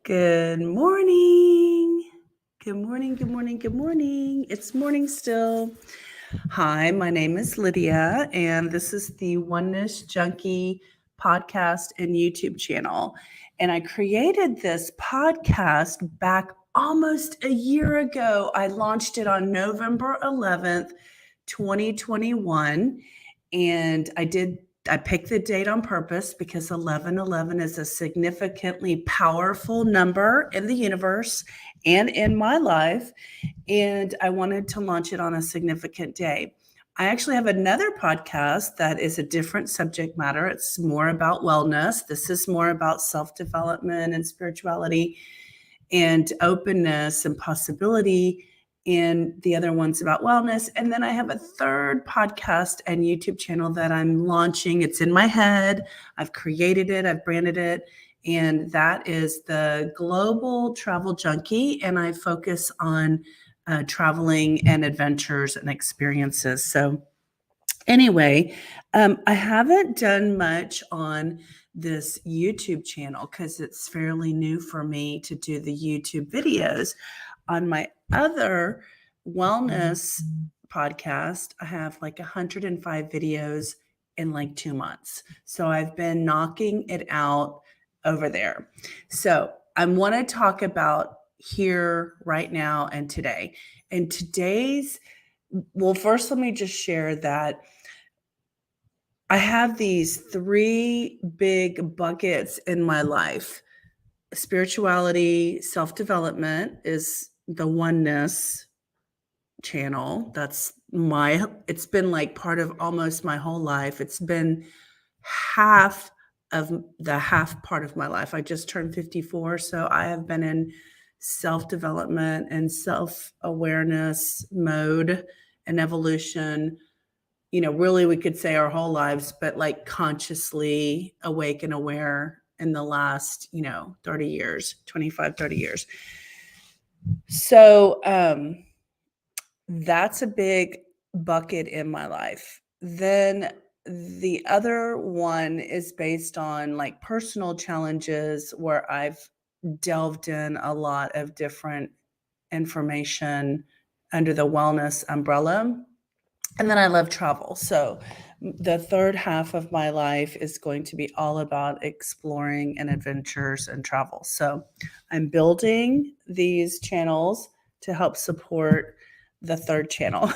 Good morning. Good morning, good morning, good morning. It's morning still. Hi, my name is Lydia, and this is the Oneness Junkie podcast and YouTube channel. And I created this podcast back almost a year ago. I launched it on November 11th, 2021. And I picked the date on purpose because 1111 is a significantly powerful number in the universe and in my life. And I wanted to launch it on a significant day. I actually have another podcast that is a different subject matter. It's more about wellness. This is more about self-development and spirituality and openness and possibility. And the other one's about wellness. And then I have a third podcast and YouTube channel that I'm launching. It's in my head. I've created it. I've branded it. And that is the Global Travel Junkie. And I focus on traveling and adventures and experiences. So anyway, I haven't done much on this YouTube channel because it's fairly new for me to do the YouTube videos. On my other wellness podcast, I have like 105 videos in like 2 months. So I've been knocking it out over there. So I want to talk about here, right now, and today. And first, let me just share that I have these 3 big buckets in my life. Spirituality, self-development is the Oneness channel. It's been like part of almost my whole life. It's been half of the half part of my life. I just turned 54, so I have been in self-development and self-awareness mode and evolution, really we could say our whole lives, but like consciously awake and aware in the last, 30 years, 25, 30 years. So that's a big bucket in my life. Then the other one is based on like personal challenges where I've delved in a lot of different information under the wellness umbrella. And then I love travel. So the third half of my life is going to be all about exploring and adventures and travel. So I'm building these channels to help support the third channel.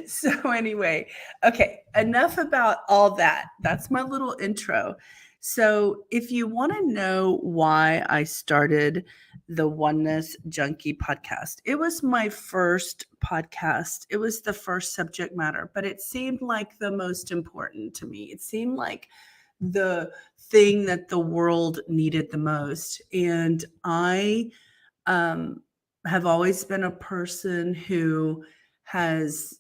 So anyway, okay, enough about all that. That's my little intro. So if you want to know why I started the Oneness Junkie podcast, it was my first podcast. It was the first subject matter, but it seemed like the most important to me. It seemed like the thing that the world needed the most. And I have always been a person who has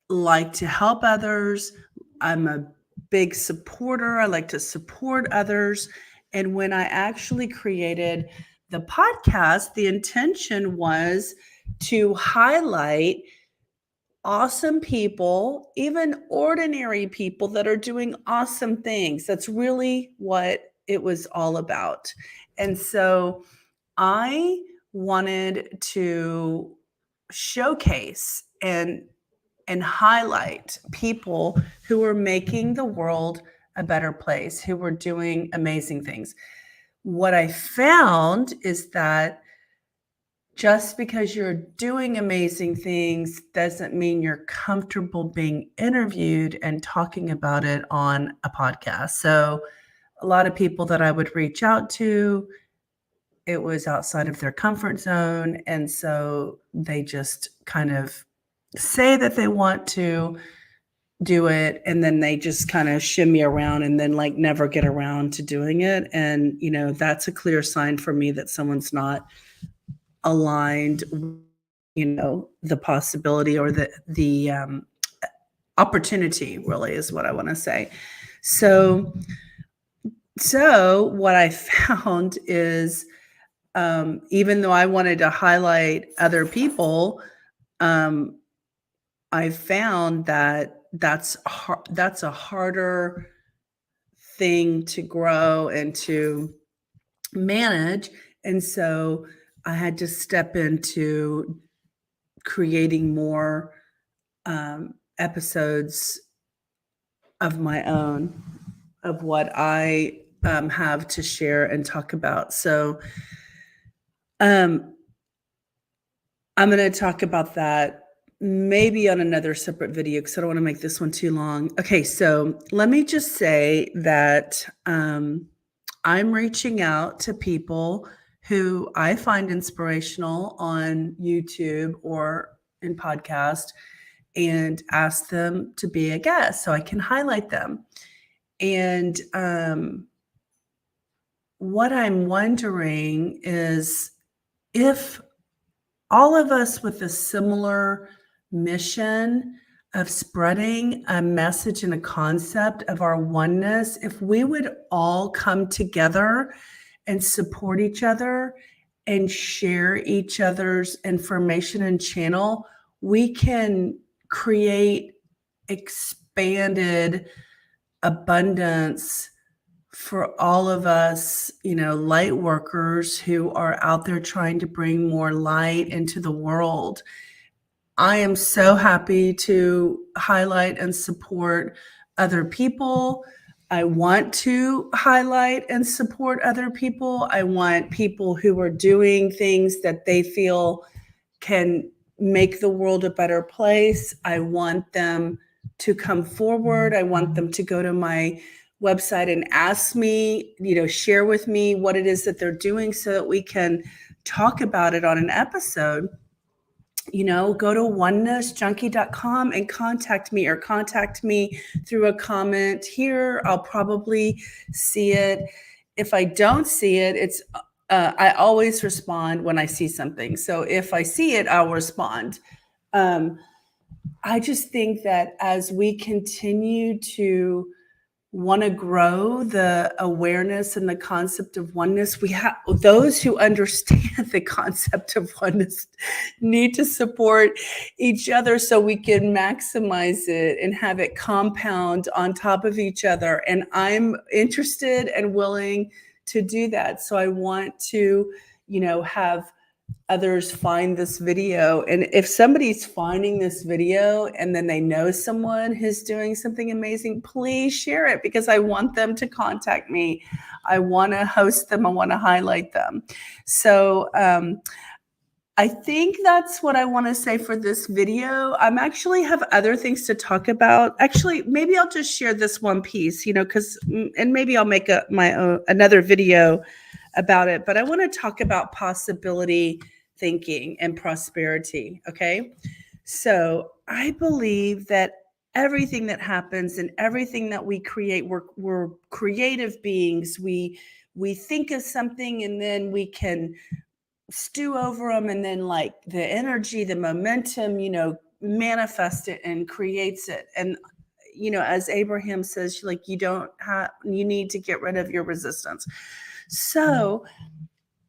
liked to help others. I'm a big supporter. I like to support others. And when I actually created the podcast, the intention was to highlight awesome people, even ordinary people that are doing awesome things. That's really what it was all about. And so I wanted to showcase and highlight people who are making the world a better place, who are doing amazing things. What I found is that just because you're doing amazing things doesn't mean you're comfortable being interviewed and talking about it on a podcast. So a lot of people that I would reach out to, it was outside of their comfort zone. And so they just kind of say that they want to do it, and then they just kind of shimmy around and then like never get around to doing it. And, that's a clear sign for me that someone's not aligned, the possibility or the opportunity really is what I want to say. So what I found is, even though I wanted to highlight other people, I found that that's a harder thing to grow and to manage. And so I had to step into creating more episodes of my own, of what I have to share and talk about. So um, I'm going to talk about that maybe on another separate video because I don't want to make this one too long. Okay, so let me just say that I'm reaching out to people who I find inspirational on YouTube or in podcast and ask them to be a guest so I can highlight them. And what I'm wondering is if all of us with a similar mission of spreading a message and a concept of our oneness, if we would all come together and support each other and share each other's information and channel, we can create expanded abundance for all of us, light workers who are out there trying to bring more light into the world. I am so happy to highlight and support other people. I want to highlight and support other people. I want people who are doing things that they feel can make the world a better place. I want them to come forward. I want them to go to my website and ask me, share with me what it is that they're doing so that we can talk about it on an episode. Go to onenessjunkie.com and contact me, or contact me through a comment here. I'll probably see it. If I don't see it, I always respond when I see something. So if I see it, I'll respond. I just think that as we continue to want to grow the awareness and the concept of oneness, we have those who understand the concept of oneness need to support each other so we can maximize it and have it compound on top of each other. And I'm interested and willing to do that. So I want to, have others find this video. And if somebody's finding this video and then they know someone who's doing something amazing, please share it, because I want them to contact me. I want to host them. I want to highlight them. So I think that's what I want to say for this video. I'm actually have other things to talk about. Actually, maybe I'll just share this one piece, and maybe I'll make another video about it. But I want to talk about possibility thinking and prosperity. Okay. So I believe that everything that happens and everything that we create, we're creative beings. We think of something and then we can stew over them, and then like the energy, the momentum, manifest it and creates it. And as Abraham says, like, you need to get rid of your resistance. So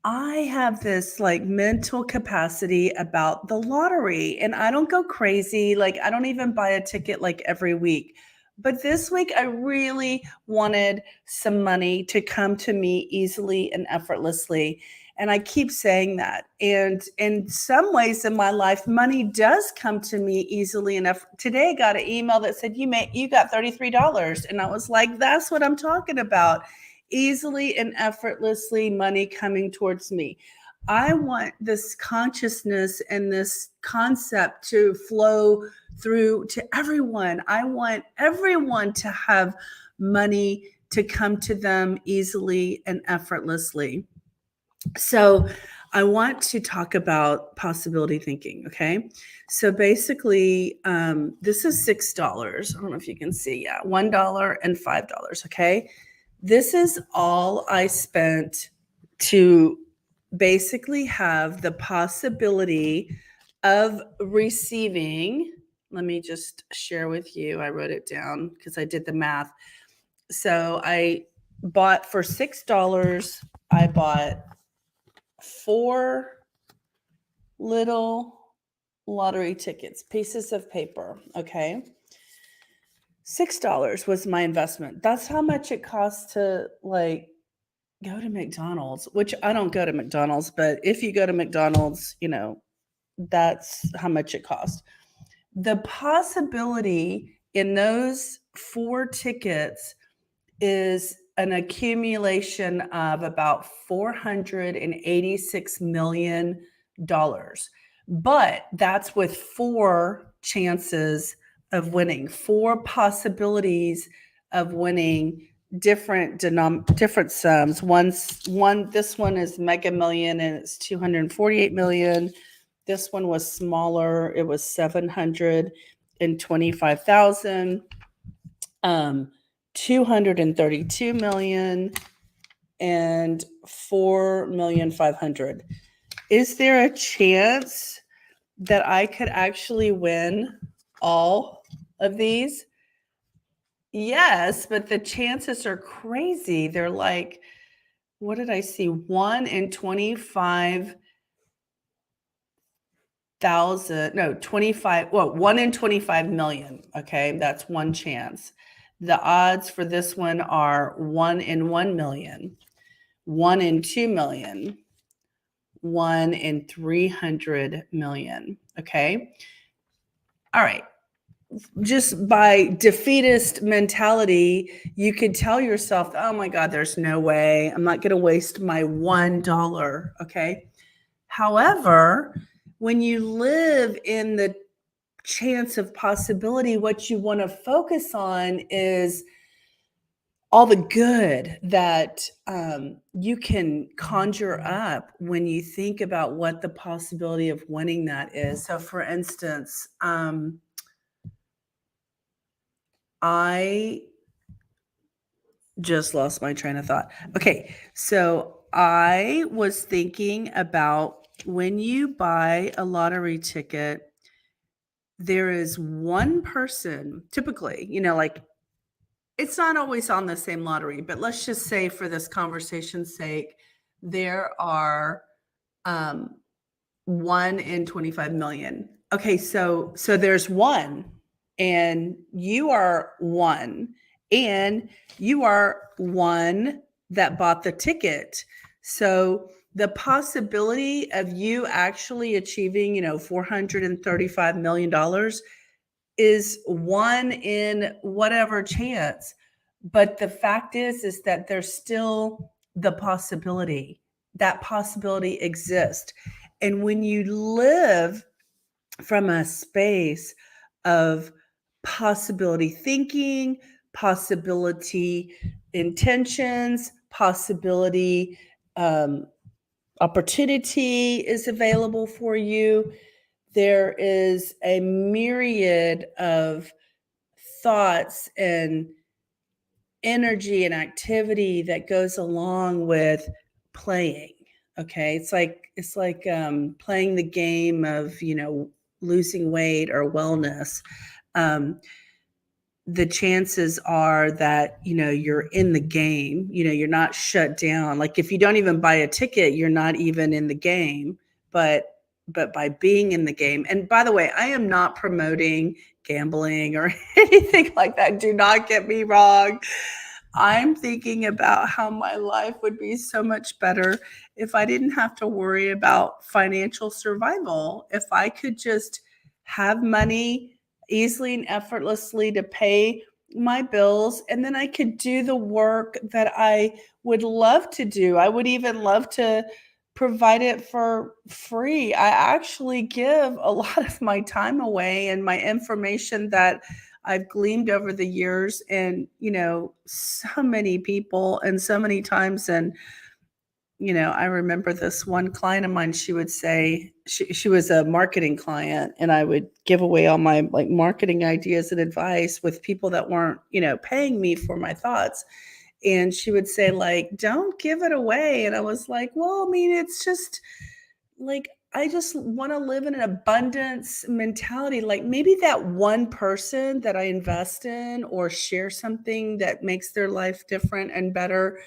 I have this like mental capacity about the lottery, and I don't go crazy. Like, I don't even buy a ticket like every week. But this week, I really wanted some money to come to me easily and effortlessly. And I keep saying that. And in some ways in my life, money does come to me easily enough. Today, I got an email that said, you got $33. And I was like, that's what I'm talking about. Easily and effortlessly, money coming towards me. I want this consciousness and this concept to flow through to everyone. I want everyone to have money to come to them easily and effortlessly. So I want to talk about possibility thinking. Okay. So basically, this is $6. I don't know if you can see. Yeah. $1 and $5. Okay. This is all I spent to basically have the possibility of receiving. Let me just share with you. I wrote it down because I did the math. So I bought for $6. I bought 4 little lottery tickets, pieces of paper. Okay. $6 was my investment. That's how much it costs to like go to McDonald's, which I don't go to McDonald's, but if you go to McDonald's, that's how much it costs. The possibility in those 4 tickets is an accumulation of about $486 million. But that's with 4 chances of winning, 4 possibilities of winning different sums. This one is Mega Million and it's 248 million. This one was smaller. It was 725,000. 232 million and 4,500,000. Is there a chance that I could actually win all of these? Yes, but the chances are crazy. They're like, what did I see? 1 in 25,000. No, 25. Well, 1 in 25 million. Okay, that's one chance. The odds for this one are 1 in 1 million, 1 in 2 million, 1 in 300 million. Okay. All right. Just by defeatist mentality, you could tell yourself, oh my God, there's no way. I'm not going to waste my $1. Okay. However, when you live in the chance of possibility, what you want to focus on is all the good that you can conjure up when you think about what the possibility of winning that is. So for instance, I just lost my train of thought. Okay, so I was thinking about when you buy a lottery ticket, there is one person, typically, like it's not always on the same lottery, but let's just say for this conversation's sake, there are 1 in 25 million. Okay, so there's one, and you are one, and you are one that bought the ticket. So the possibility of you actually achieving, $435 million is 1 in whatever chance. But the fact is that there's still the possibility. That possibility exists. And when you live from a space of possibility thinking, possibility intentions, possibility opportunity is available for you, there is a myriad of thoughts and energy and activity that goes along with playing. Okay, it's like playing the game of losing weight or wellness. The chances are that you're in the game. You're not shut down. Like if you don't even buy a ticket, you're not even in the game. But by being in the game, and by the way, I am not promoting gambling or anything like that. Do not get me wrong. I'm thinking about how my life would be so much better if I didn't have to worry about financial survival. If I could just have money easily and effortlessly to pay my bills, and then I could do the work that I would love to do. I would even love to provide it for free. I actually give a lot of my time away and my information that I've gleaned over the years, and so many people and so many times. And I remember this one client of mine, she would say, she was a marketing client, and I would give away all my like marketing ideas and advice with people that weren't paying me for my thoughts. And she would say, like, don't give it away. And I was like, well, I mean, it's just like, I just want to live in an abundance mentality. Like maybe that one person that I invest in or share something that makes their life different and better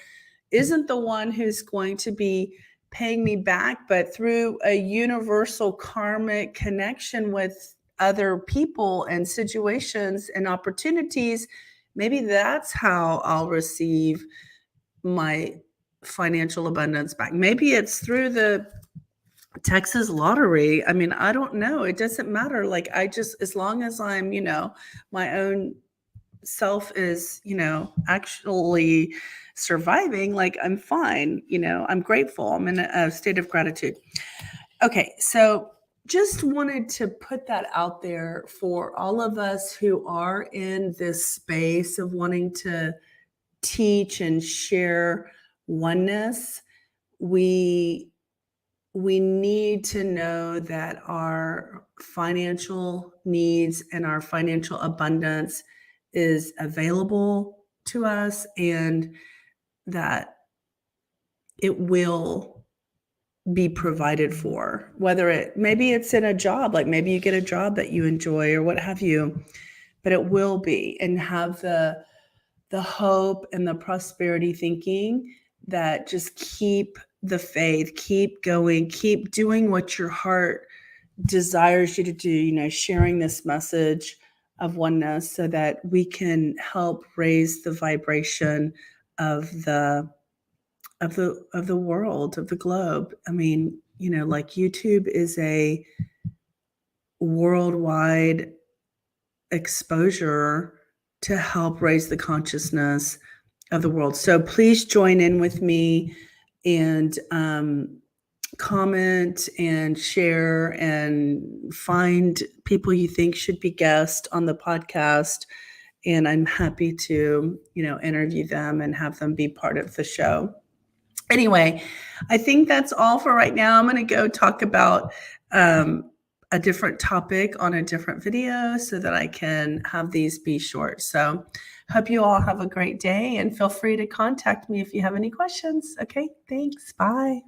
isn't the one who's going to be paying me back, but through a universal karmic connection with other people and situations and opportunities, maybe that's how I'll receive my financial abundance back. Maybe it's through the Texas lottery. I mean, I don't know. It doesn't matter. Like, as long as I'm, my own self is, actually surviving, like, I'm fine. I'm grateful. I'm in a state of gratitude. Okay. So just wanted to put that out there for all of us who are in this space of wanting to teach and share oneness. We need to know that our financial needs and our financial abundance is available to us, and that it will be provided for, whether maybe it's in a job, like maybe you get a job that you enjoy or what have you, but it will be, and have the hope and the prosperity thinking that just keep the faith, keep going, keep doing what your heart desires you to do, sharing this message of oneness so that we can help raise the vibration of the world, of the globe. I mean, like YouTube is a worldwide exposure to help raise the consciousness of the world. So please join in with me and comment and share and find people you think should be guests on the podcast. And I'm happy to, interview them and have them be part of the show. Anyway, I think that's all for right now. I'm going to go talk about a different topic on a different video so that I can have these be short. So hope you all have a great day, and feel free to contact me if you have any questions. Okay, thanks. Bye.